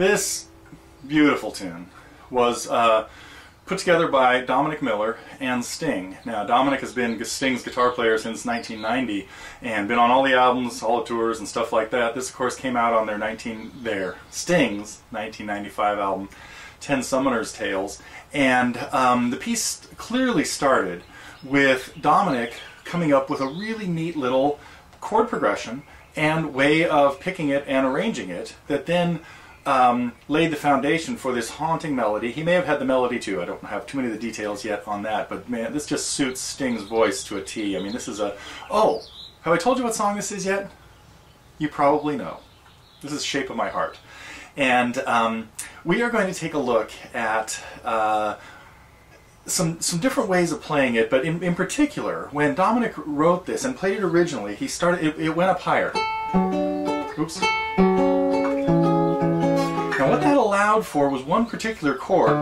This beautiful tune was put together by Dominic Miller and Sting. Now, Dominic has been Sting's guitar player since 1990 and been on all the albums, all the tours, and stuff like that. This, of course, came out on Sting's 1995 album, 10 Summoner's Tales. And the piece clearly started with Dominic coming up with a really neat little chord progression and way of picking it and arranging it that then laid the foundation for this haunting melody. He may have had the melody too. I don't have too many of the details yet on that, but man, this just suits Sting's voice to a T. I mean, this is a... Oh, have I told you what song this is yet? You probably know. This is Shape of My Heart. And we are going to take a look at some different ways of playing it, but in particular, when Dominic wrote this and played it originally, he started, it went up higher. Oops. Now what that allowed for was one particular chord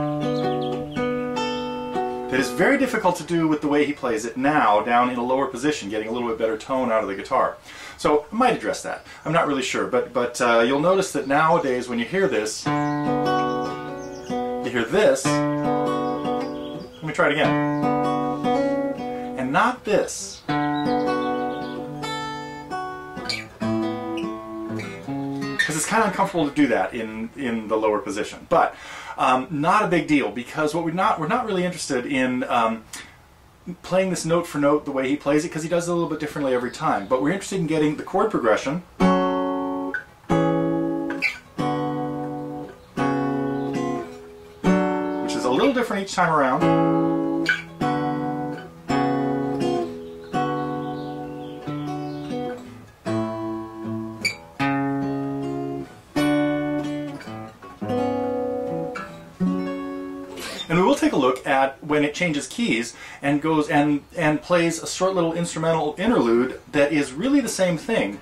that is very difficult to do with the way he plays it now, down in a lower position, getting a little bit better tone out of the guitar. So I might address that. I'm not really sure, but you'll notice that nowadays when you hear this, you hear this. Let me try it again. And not this. Because it's kind of uncomfortable to do that in the lower position. But not a big deal, because what we're not really interested in playing this note for note the way he plays it, because he does it a little bit differently every time. But we're interested in getting the chord progression, which is a little different each time around. And we will take a look at when it changes keys and goes and plays a short little instrumental interlude that is really the same thing.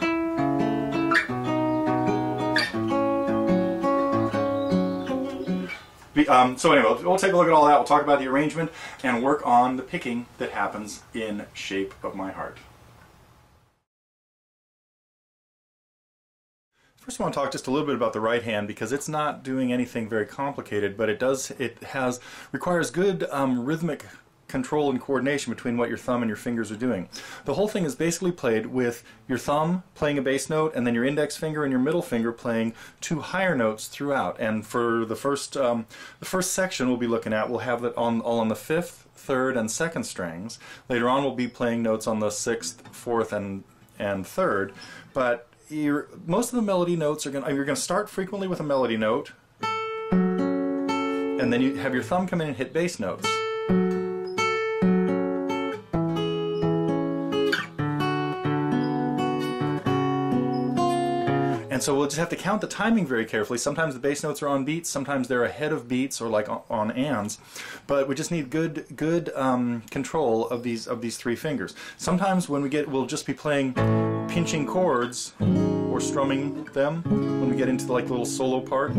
So anyway, we'll take a look at all that. We'll talk about the arrangement and work on the picking that happens in Shape of My Heart. First I want to talk just a little bit about the right hand, because it's not doing anything very complicated, but it requires good rhythmic control and coordination between what your thumb and your fingers are doing. The whole thing is basically played with your thumb playing a bass note and then your index finger and your middle finger playing two higher notes throughout. And for the first section we'll be looking at, we'll have it all on the 5th, 3rd, and 2nd strings. Later on we'll be playing notes on the 6th, 4th, and 3rd. But most of the melody notes you're going to start frequently with a melody note, and then you have your thumb come in and hit bass notes. And so we'll just have to count the timing very carefully. Sometimes the bass notes are on beats, sometimes they're ahead of beats or like on ands. But we just need good control of these three fingers. Sometimes when we'll just be playing pinching chords or strumming them when we get into the little solo part.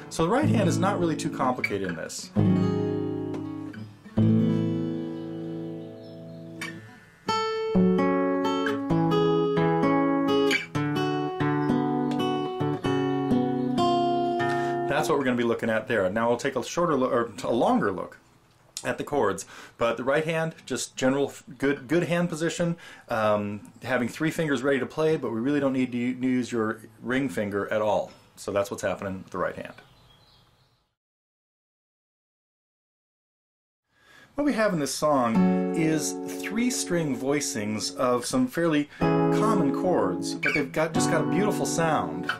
So the right hand is not really too complicated in this. That's what we're going to be looking at there. Now we'll take a longer look at the chords, but the right hand, just general good hand position, having three fingers ready to play, but we really don't need to use your ring finger at all. So that's what's happening with the right hand. What we have in this song is 3-string voicings of some fairly common chords, but they've just got a beautiful sound.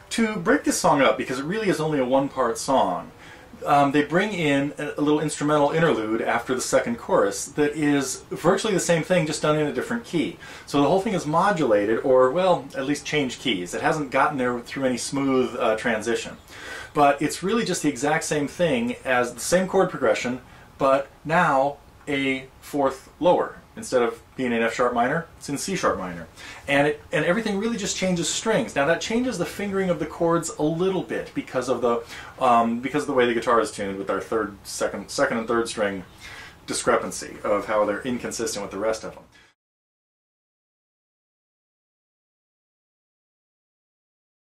To break this song up, because it really is only a one-part song, they bring in a little instrumental interlude after the second chorus that is virtually the same thing, just done in a different key. So the whole thing is modulated, or, well, at least changed keys. It hasn't gotten there through any smooth transition. But it's really just the exact same thing as the same chord progression, but now a fourth lower. Instead of being in F sharp minor, it's in C sharp minor. And everything really just changes strings. Now that changes the fingering of the chords a little bit because of the way the guitar is tuned with our second and third string discrepancy of how they're inconsistent with the rest of them.